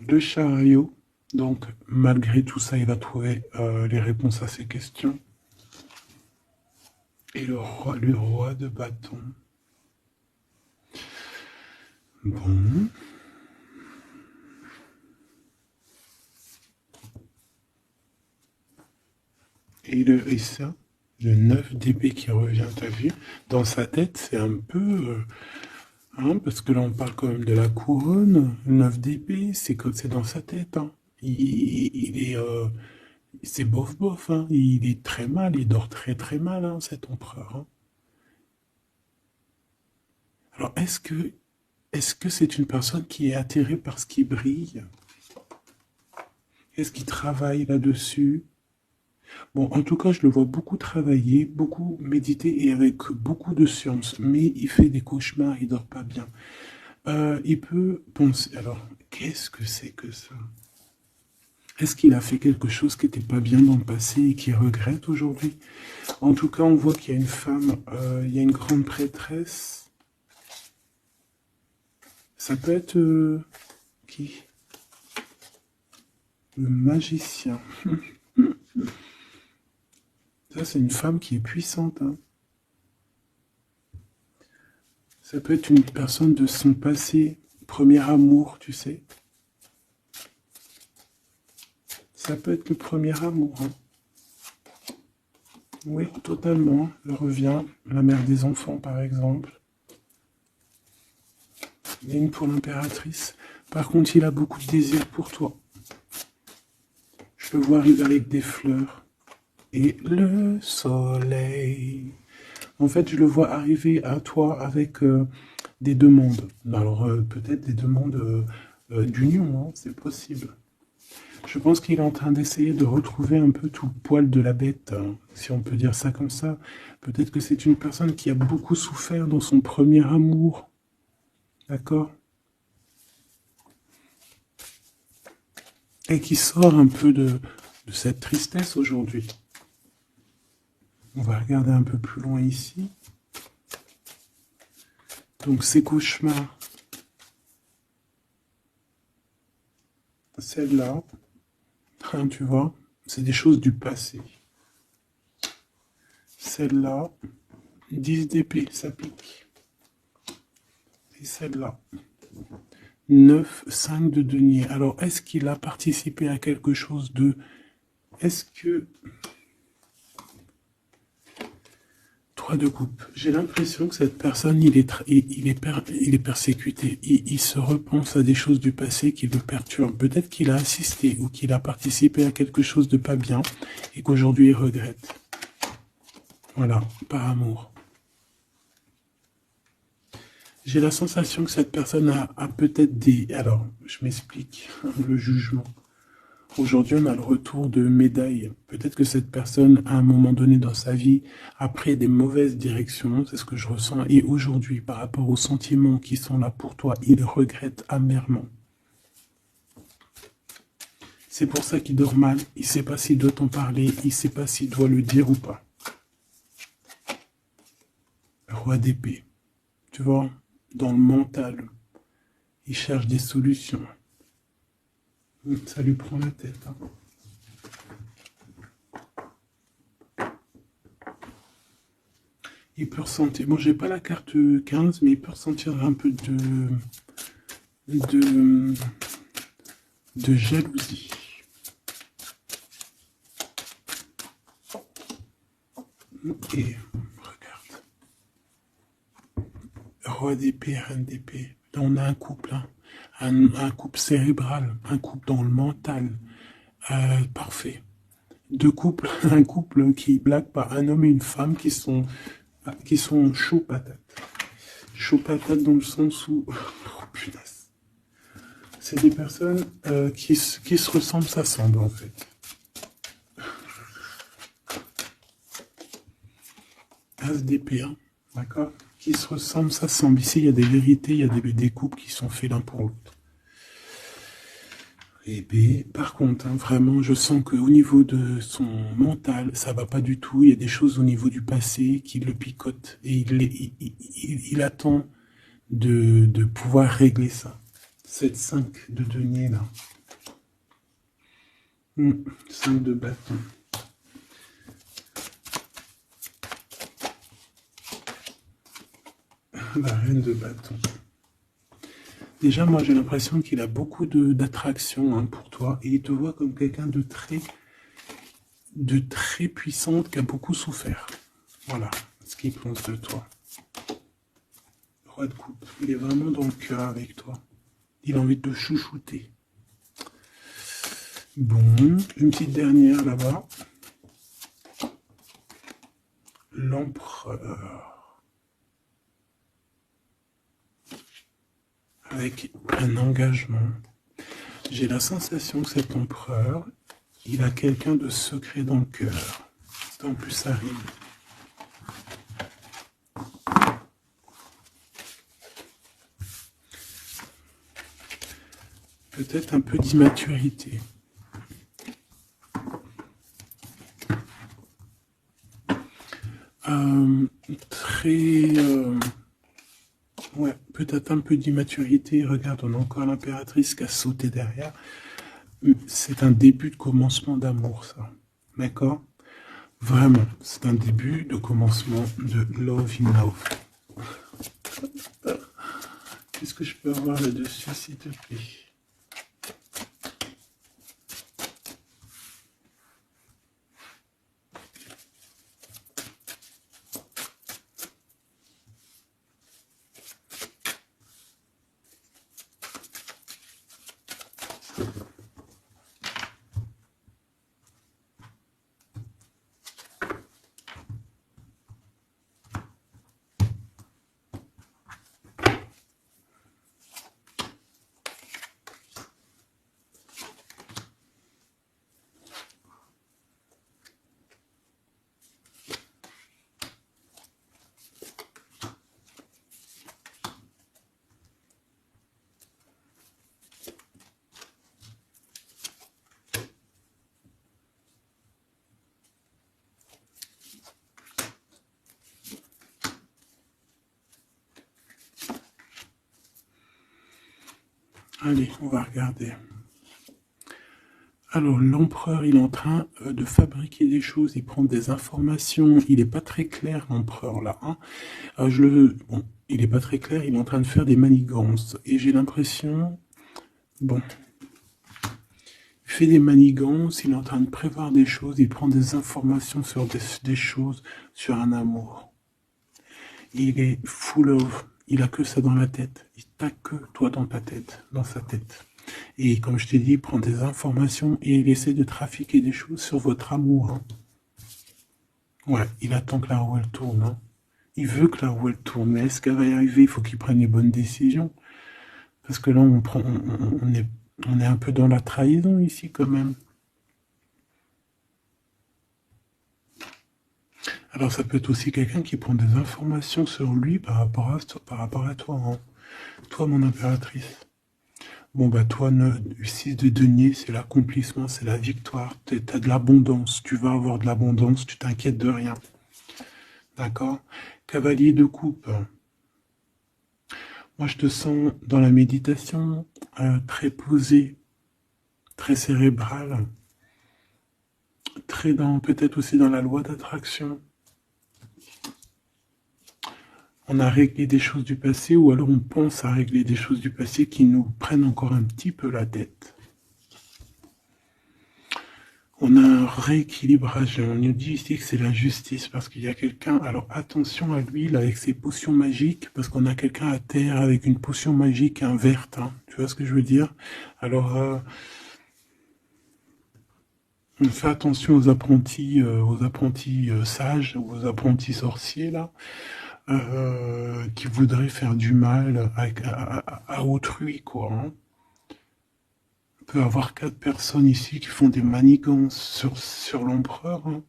Le chariot. Donc, malgré tout ça, il va trouver les réponses à ses questions. Et le roi de bâton. Bon. Et ça, le 9 d'épée qui revient, t'as vu? Dans sa tête, c'est un peu... hein, parce que là, on parle quand même de la couronne. Le 9 d'épée, c'est dans sa tête. Hein. Il est... c'est bof, hein. Il est très mal, il dort très très mal, hein, cet empereur. Hein. Alors, est-ce que c'est une personne qui est attirée par ce qui brille? Est-ce qu'il travaille là-dessus? Bon, en tout cas, je le vois beaucoup travailler, beaucoup méditer et avec beaucoup de science. Mais il fait des cauchemars, il dort pas bien. Il peut penser... Alors, qu'est-ce que c'est que ça? Est-ce qu'il a fait quelque chose qui n'était pas bien dans le passé et qu'il regrette aujourd'hui? En tout cas, on voit qu'il y a une femme, il y a une grande prêtresse. Ça peut être... qui? Le magicien. Ça, c'est une femme qui est puissante. Hein. Ça peut être une personne de son passé, premier amour, tu sais. Ça peut être le premier amour. Hein. Oui, totalement. Elle revient. La mère des enfants, par exemple. Il y a une pour l'impératrice. Par contre, il a beaucoup de désir pour toi. Je le vois arriver avec des fleurs. Et le soleil. En fait, je le vois arriver à toi avec des demandes. Alors, peut-être des demandes d'union, hein, c'est possible. Je pense qu'il est en train d'essayer de retrouver un peu tout le poil de la bête, hein, si on peut dire ça comme ça. Peut-être que c'est une personne qui a beaucoup souffert dans son premier amour. D'accord? Et qui sort un peu de cette tristesse aujourd'hui. On va regarder un peu plus loin ici. Donc ces cauchemars. Celle-là, hein, tu vois, c'est des choses du passé. Celle-là, 10 d'épée, ça pique. Et celle-là, 9, 5 de denier. Alors, est-ce qu'il a participé à quelque chose de... Est-ce que... 3 de coupe. J'ai l'impression que cette personne, il est persécuté. Il se repense à des choses du passé qui le perturbent. Peut-être qu'il a assisté ou qu'il a participé à quelque chose de pas bien et qu'aujourd'hui il regrette. Voilà, par amour. J'ai la sensation que cette personne a peut-être des... Alors, je m'explique, le jugement. Aujourd'hui, on a le retour de médailles. Peut-être que cette personne, à un moment donné dans sa vie, a pris des mauvaises directions, c'est ce que je ressens. Et aujourd'hui, par rapport aux sentiments qui sont là pour toi, il regrette amèrement. C'est pour ça qu'il dort mal. Il ne sait pas s'il doit t'en parler. Il ne sait pas s'il doit le dire ou pas. Roi d'épée. Tu vois, dans le mental, il cherche des solutions. Ça lui prend la tête. Hein. Il peut ressentir, bon, j'ai pas la carte 15, mais il peut ressentir un peu de jalousie. Et regarde. Roi d'épée, reine d'épée. Là, on a un couple, hein. Un couple cérébral, un couple dans le mental. Parfait. Deux couples, un couple qui blague par un homme et une femme qui sont chauds patates. Chauds patates dans le sens où... Oh, punaise. C'est des personnes qui se ressemblent, s'assemblent en fait. As d'épée, hein, d'accord? Qui se ressemblent, s'assemblent. Ici, il y a des vérités, il y a des couples qui sont faits l'un pour l'autre. Et B, par contre, hein, vraiment, je sens qu'au niveau de son mental, ça va pas du tout. Il y a des choses au niveau du passé qui le picotent. Et il attend de pouvoir régler ça. Cette 5 de denier, là. 5 de bâton. La reine de bâton. Déjà, moi, j'ai l'impression qu'il a beaucoup d'attraction hein, pour toi. Et il te voit comme quelqu'un de très puissante qui a beaucoup souffert. Voilà ce qu'il pense de toi. Roi de coupe. Il est vraiment dans le cœur avec toi. Il a envie de te chouchouter. Bon, une petite dernière là-bas. L'empereur. Avec un engagement. J'ai la sensation que cet empereur, il a quelqu'un de secret dans le cœur. En plus, ça rime. Peut-être un peu d'immaturité. Ouais, peut-être un peu d'immaturité. Regarde, on a encore l'impératrice qui a sauté derrière. C'est un début de commencement d'amour, ça. D'accord? Vraiment, c'est un début de commencement de love in love. Qu'est-ce que je peux avoir là-dessus, s'il te plaît? Allez, on va regarder. Alors, l'empereur, il est en train de fabriquer des choses, il prend des informations, il n'est pas très clair, l'empereur, là. Hein. Bon, il n'est pas très clair, il est en train de faire des manigances. Et j'ai l'impression... Bon. Il fait des manigances, il est en train de prévoir des choses, il prend des informations sur des choses, sur un amour. Il est full of... Il a que ça dans la tête. Il t'a que toi dans ta tête, dans sa tête. Et comme je t'ai dit, il prend des informations et il essaie de trafiquer des choses sur votre amour. Hein. Ouais, il attend que la roue elle tourne. Hein. Il veut que la roue elle tourne. Mais est-ce qu'elle va y arriver? Il faut qu'il prenne les bonnes décisions. Parce que là, on est un peu dans la trahison ici quand même. Alors ça peut être aussi quelqu'un qui prend des informations sur lui par rapport à toi. Hein. Toi, mon impératrice. Bon, bah toi, 6 de denier, c'est l'accomplissement, c'est la victoire. T'as de l'abondance, tu vas avoir de l'abondance, tu t'inquiètes de rien. D'accord? Cavalier de coupe. Moi, je te sens dans la méditation, très posé, très cérébral, peut-être aussi dans la loi d'attraction. On a réglé des choses du passé ou alors on pense à régler des choses du passé qui nous prennent encore un petit peu la tête. On a un rééquilibrage. On nous dit ici que c'est la justice parce qu'il y a quelqu'un. Alors attention à lui là, avec ses potions magiques parce qu'on a quelqu'un à terre avec une potion magique verte. Hein. Tu vois ce que je veux dire? Alors on fait attention aux apprentis sages, aux apprentis sorciers là. Qui voudraient faire du mal à autrui, quoi. Hein. On peut avoir 4 personnes ici qui font des manigances sur l'empereur. Hein.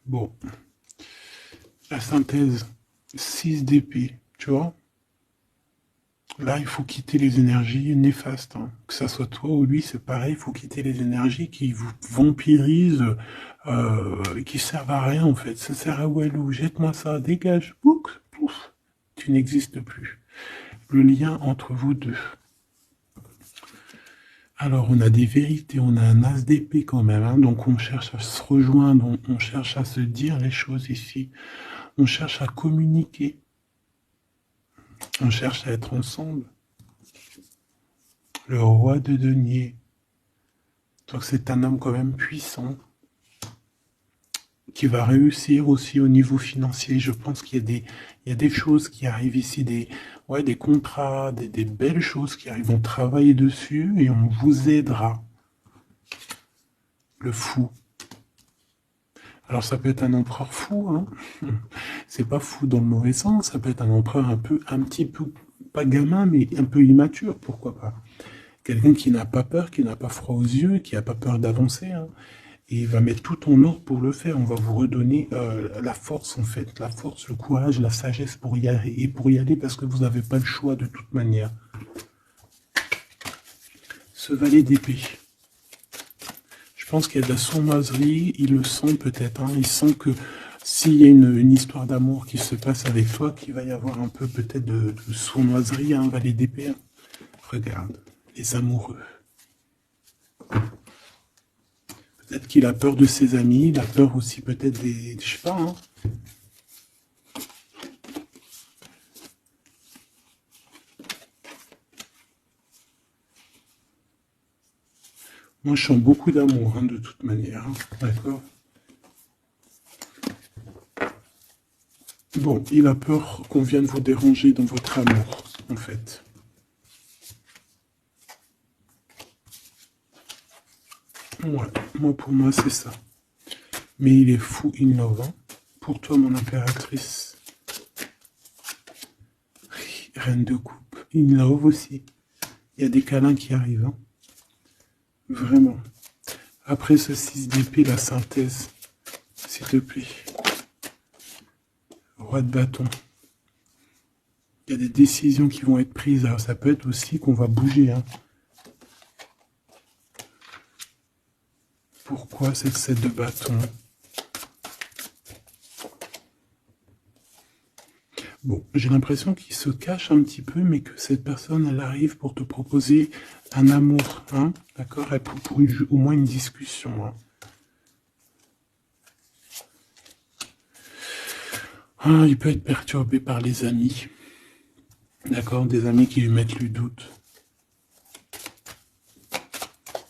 Bon. La synthèse, 6 d'épée, tu vois. Là, il faut quitter les énergies néfastes. Hein. Que ça soit toi ou lui, c'est pareil, il faut quitter les énergies qui vous vampirisent, qui servent à rien en fait. Ça sert à Walou, jette-moi ça, dégage, pouf, pouf, tu n'existes plus. Le lien entre vous deux. Alors, on a des vérités, on a un as d'épée quand même, hein, donc on cherche à se rejoindre, on cherche à se dire les choses ici, on cherche à communiquer, on cherche à être ensemble. Le roi de denier, donc c'est un homme quand même puissant, qui va réussir aussi au niveau financier. Je pense qu'il y a des choses qui arrivent ici, des contrats, des belles choses qui arrivent. On travaille dessus et on vous aidera. Le fou. Alors ça peut être un empereur fou, hein. C'est pas fou dans le mauvais sens, ça peut être un empereur un petit peu, pas gamin, mais un peu immature, pourquoi pas. Quelqu'un qui n'a pas peur, qui n'a pas froid aux yeux, qui n'a pas peur d'avancer. Hein. Et il va mettre tout en ordre pour le faire. On va vous redonner la force, en fait. La force, le courage, la sagesse pour y aller. Et pour y aller parce que vous n'avez pas le choix de toute manière. Ce valet d'épée. Je pense qu'il y a de la sournoiserie. Il le sent peut-être. Hein. Il sent que s'il y a une histoire d'amour qui se passe avec toi, qu'il va y avoir un peu peut-être de sournoiserie, un valet d'épée. Hein. Regarde, les amoureux. Peut-être qu'il a peur de ses amis, il a peur aussi peut-être des... Je sais pas, hein. Moi, je sens beaucoup d'amour, hein, de toute manière. Hein. D'accord. Bon, il a peur qu'on vienne vous déranger dans votre amour, en fait. Ouais, moi, pour moi, c'est ça. Mais il est fou in love. Hein. Pour toi, mon impératrice. Reine de coupe. In love aussi. Il y a des câlins qui arrivent. Hein. Vraiment. Après ce 6 d'épée, la synthèse. S'il te plaît. Roi de bâton. Il y a des décisions qui vont être prises. Alors, ça peut être aussi qu'on va bouger. Hein. Pourquoi cette 7 de bâton? Bon, j'ai l'impression qu'il se cache un petit peu, mais que cette personne, elle arrive pour te proposer un amour, hein, d'accord, pour au moins une discussion. Hein. Ah, il peut être perturbé par les amis, d'accord, des amis qui lui mettent le doute.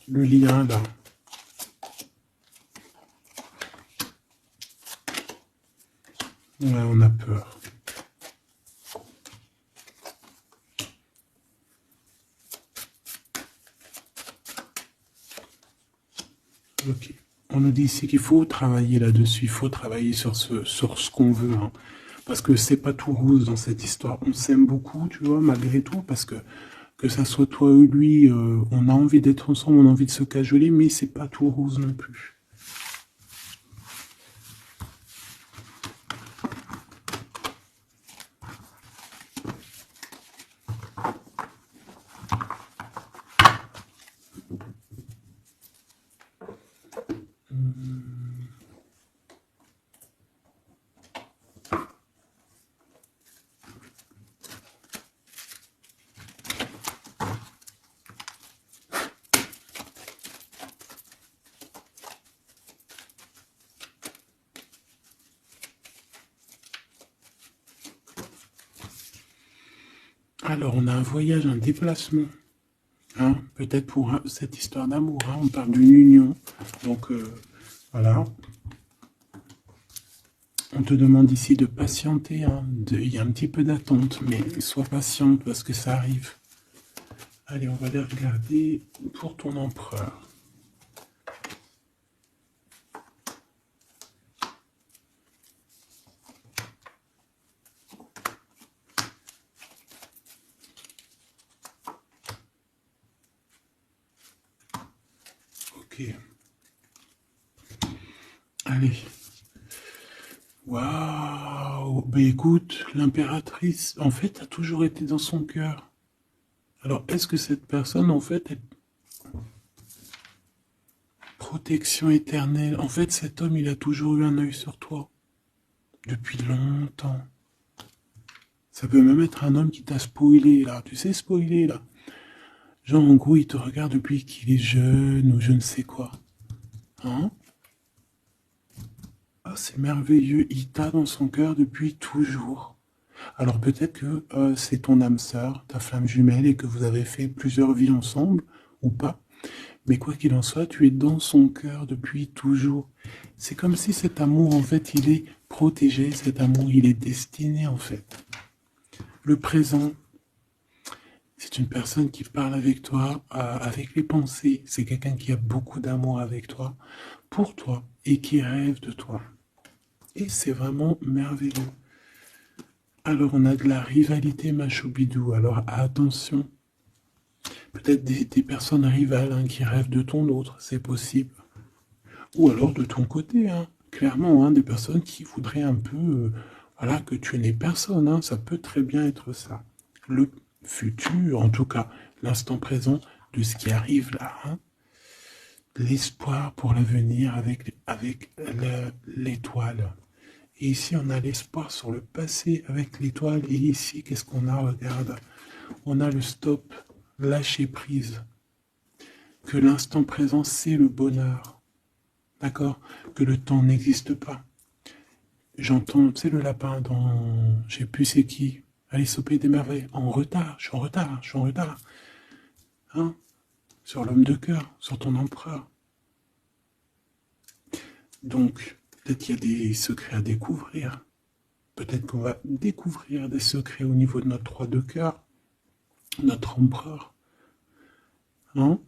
Le lien, là. Ouais, on a peur. Ok. On nous dit ici qu'il faut travailler là-dessus, il faut travailler sur ce qu'on veut. Hein. Parce que c'est pas tout rose dans cette histoire. On s'aime beaucoup, tu vois, malgré tout, parce que ça soit toi ou lui, on a envie d'être ensemble, on a envie de se cajoler, mais c'est pas tout rose non plus. Alors, on a un voyage, un déplacement. Hein, peut-être pour cette histoire d'amour. Hein, on parle d'une union. Donc, voilà. On te demande ici de patienter. Hein, il y a un petit peu d'attente, mais sois patiente parce que ça arrive. Allez, on va aller regarder pour ton empereur. Ok. Allez. Waouh. Ben écoute, l'impératrice, en fait, a toujours été dans son cœur. Alors, est-ce que cette personne, en fait, est protection éternelle? En fait, cet homme, il a toujours eu un œil sur toi. Depuis longtemps. Ça peut même être un homme qui t'a spoilé, là. Tu sais, spoiler, là. Genre, en gros, il te regarde depuis qu'il est jeune ou je ne sais quoi. Hein? Ah, c'est merveilleux. Il t'a dans son cœur depuis toujours. Alors peut-être que c'est ton âme sœur, ta flamme jumelle, et que vous avez fait plusieurs vies ensemble, ou pas. Mais quoi qu'il en soit, tu es dans son cœur depuis toujours. C'est comme si cet amour, en fait, il est protégé, cet amour, il est destiné, en fait. Le présent, c'est une personne qui parle avec toi, avec les pensées. C'est quelqu'un qui a beaucoup d'amour avec toi, pour toi, et qui rêve de toi. Et c'est vraiment merveilleux. Alors, on a de la rivalité, Machoubidou. Alors, attention. Peut-être des personnes rivales hein, qui rêvent de ton autre, c'est possible. Ou alors de ton côté, hein, clairement, hein, des personnes qui voudraient un peu voilà, que tu n'aies personne. Hein, ça peut très bien être ça. Le futur, en tout cas, l'instant présent de ce qui arrive là. Hein, l'espoir pour l'avenir avec l'étoile. Et ici, on a l'espoir sur le passé avec l'étoile. Et ici, qu'est-ce qu'on a? Regarde. On a le stop, lâcher prise. Que l'instant présent, c'est le bonheur. D'accord? Que le temps n'existe pas. J'entends, tu sais, le lapin dans... Je sais plus c'est qui. Alice au Pays des Merveilles. En retard, je suis en retard, je suis en retard. Hein? Sur l'homme de cœur, sur ton empereur. Donc, peut-être qu'il y a des secrets à découvrir. Peut-être qu'on va découvrir des secrets au niveau de notre roi de cœur, notre empereur. Hein?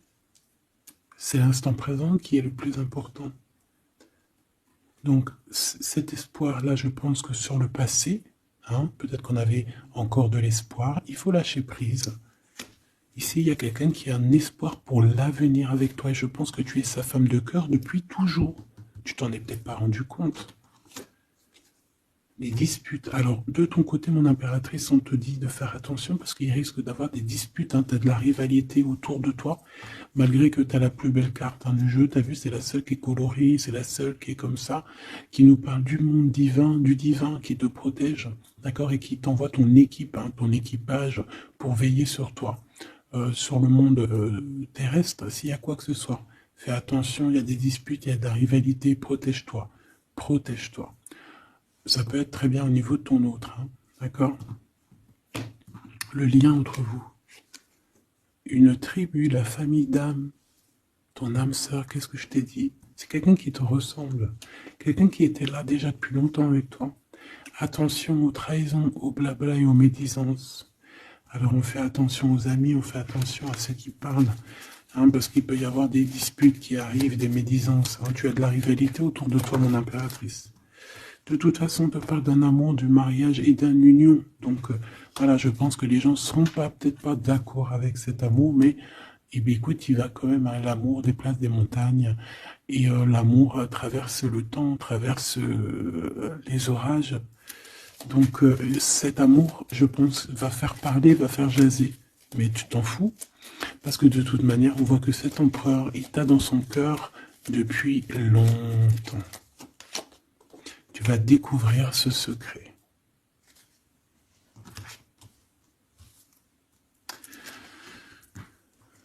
C'est l'instant présent qui est le plus important. Donc, cet espoir-là, je pense que sur le passé, hein, peut-être qu'on avait encore de l'espoir, il faut lâcher prise. Ici, il y a quelqu'un qui a un espoir pour l'avenir avec toi, et je pense que tu es sa femme de cœur depuis toujours. Tu t'en es peut-être pas rendu compte. Les disputes. Alors, de ton côté, mon impératrice, on te dit de faire attention parce qu'il risque d'avoir des disputes. Hein. Tu as de la rivalité autour de toi, malgré que tu as la plus belle carte du jeu. Tu as vu, c'est la seule qui est colorée, c'est la seule qui est comme ça, qui nous parle du monde divin, du divin qui te protège, d'accord, et qui t'envoie ton équipe, hein, ton équipage pour veiller sur toi, sur le monde terrestre, s'il y a quoi que ce soit. Fais attention, il y a des disputes, il y a de la rivalité, protège-toi, protège-toi. Ça peut être très bien au niveau de ton autre, hein, d'accord? Le lien entre vous. Une tribu, la famille d'âme, ton âme sœur, qu'est-ce que je t'ai dit? C'est quelqu'un qui te ressemble, quelqu'un qui était là déjà depuis longtemps avec toi. Attention aux trahisons, aux blabla et aux médisances. Alors on fait attention aux amis, on fait attention à ceux qui parlent, hein, parce qu'il peut y avoir des disputes qui arrivent, des médisances. Hein. Tu as de la rivalité autour de toi, mon impératrice. De toute façon, on te parle d'un amour, du mariage et d'une union. Donc, voilà, je pense que les gens ne seront peut-être pas d'accord avec cet amour, mais eh bien, écoute, il va quand même à l'amour déplace des montagnes. Et l'amour traverse le temps, traverse les orages. Donc, cet amour, je pense, va faire parler, va faire jaser. Mais tu t'en fous, parce que de toute manière, on voit que cet empereur, il t'a dans son cœur depuis longtemps. Tu vas découvrir ce secret.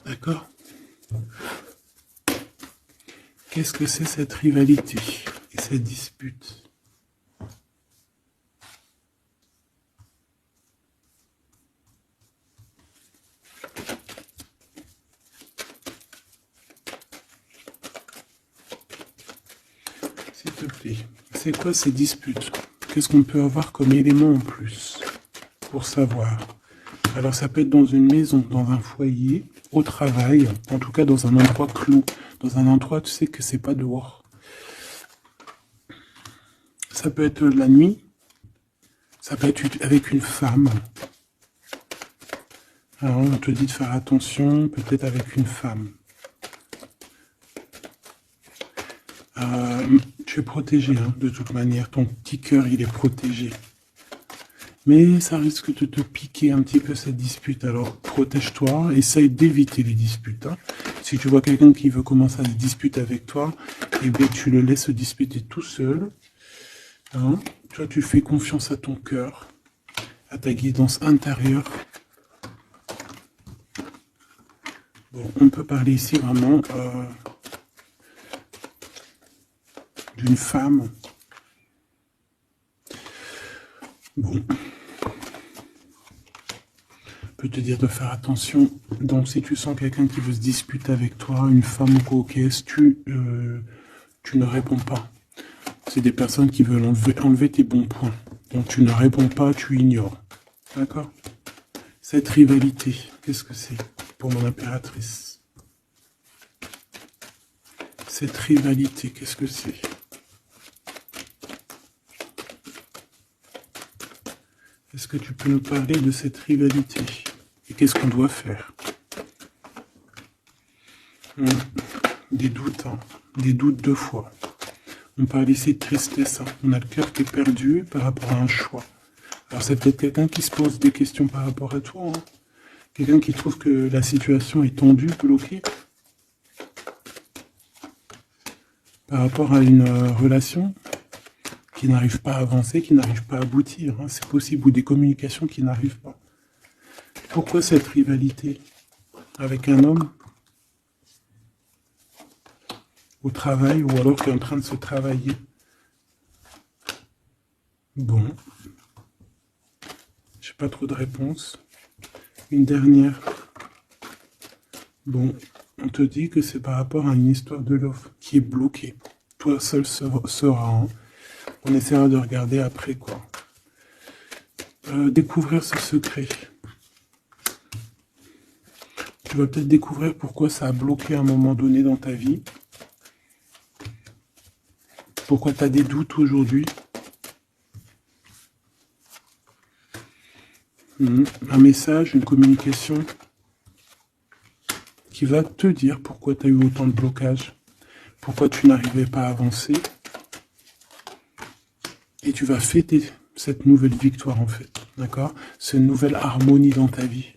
D'accord? Qu'est-ce que c'est cette rivalité et cette dispute? S'il te plaît, c'est quoi ces disputes? Qu'est-ce qu'on peut avoir comme élément en plus pour savoir? Alors ça peut être dans une maison, dans un foyer, au travail, en tout cas dans un endroit clos, dans un endroit, tu sais que c'est pas dehors. Ça peut être la nuit, ça peut être avec une femme. Alors on te dit de faire attention, peut-être avec une femme. Tu es protégé, hein, de toute manière, ton petit cœur il est protégé. Mais ça risque de te piquer un petit peu cette dispute, alors protège-toi, essaye d'éviter les disputes. Hein. Si tu vois quelqu'un qui veut commencer à se disputer avec toi, eh bien tu le laisses se disputer tout seul. Hein. Toi tu fais confiance à ton cœur, à ta guidance intérieure. Bon, on peut parler ici vraiment d'une femme. Bon. Peut te dire de faire attention. Donc si tu sens quelqu'un qui veut se disputer avec toi, une femme ou coquesse, tu ne réponds pas. C'est des personnes qui veulent enlever tes bons points. Donc tu ne réponds pas, tu ignores. D'accord? Cette rivalité, qu'est-ce que c'est pour mon impératrice? Cette rivalité, qu'est-ce que c'est? Est-ce que tu peux nous parler de cette rivalité? Et qu'est-ce qu'on doit faire? Des doutes, hein. Des doutes 2 fois. On parle ici de tristesse, hein. On a le cœur qui est perdu par rapport à un choix. Alors c'est peut-être quelqu'un qui se pose des questions par rapport à toi, hein. Quelqu'un qui trouve que la situation est tendue, bloquée, par rapport à une relation qui n'arrive pas à avancer, qui n'arrive pas à aboutir, hein. C'est possible, ou des communications qui n'arrivent pas. Pourquoi cette rivalité avec un homme au travail, ou alors qui est en train de se travailler? Bon. J'ai pas trop de réponses. Une dernière. Bon, on te dit que c'est par rapport à une histoire de love qui est bloquée. Toi seul sera. Hein. On essaiera de regarder après, quoi. Découvrir ce secret. Tu vas peut-être découvrir pourquoi ça a bloqué à un moment donné dans ta vie. Pourquoi tu as des doutes aujourd'hui. Un message, une communication qui va te dire pourquoi tu as eu autant de blocages, pourquoi tu n'arrivais pas à avancer. Et tu vas fêter cette nouvelle victoire en fait, d'accord? Cette nouvelle harmonie dans ta vie.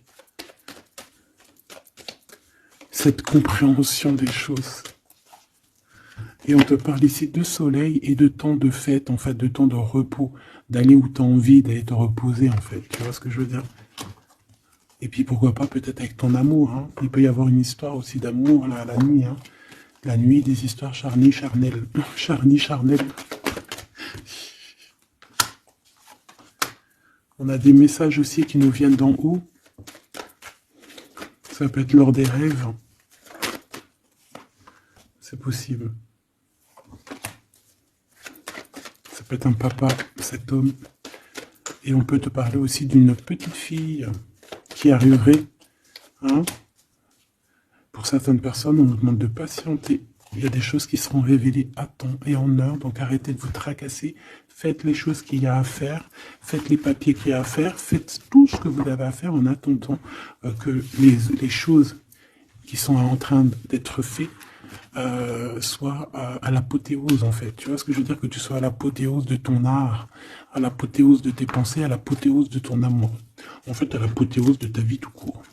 Cette compréhension des choses. Et on te parle ici de soleil et de temps de fête, en fait, de temps de repos, d'aller où tu as envie d'aller te reposer, en fait. Tu vois ce que je veux dire? Et puis pourquoi pas peut-être avec ton amour, hein. Il peut y avoir une histoire aussi d'amour là, la nuit, hein. La nuit, des histoires charnies, charnelles. Charnies, charnelles. On a des messages aussi qui nous viennent d'en haut. Ça peut être lors des rêves. C'est possible. Ça peut être un papa, cet homme. Et on peut te parler aussi d'une petite fille qui arriverait. Hein. Pour certaines personnes, on nous demande de patienter. Il y a des choses qui seront révélées à temps et en heure. Donc arrêtez de vous tracasser. Faites les choses qu'il y a à faire. Faites les papiers qu'il y a à faire. Faites tout ce que vous avez à faire en attendant que les choses qui sont en train d'être faites soit à l'apothéose en fait. Tu vois ce que je veux dire? Que tu sois à l'apothéose de ton art, à l'apothéose de tes pensées, à l'apothéose de ton amour. En fait, à l'apothéose de ta vie tout court.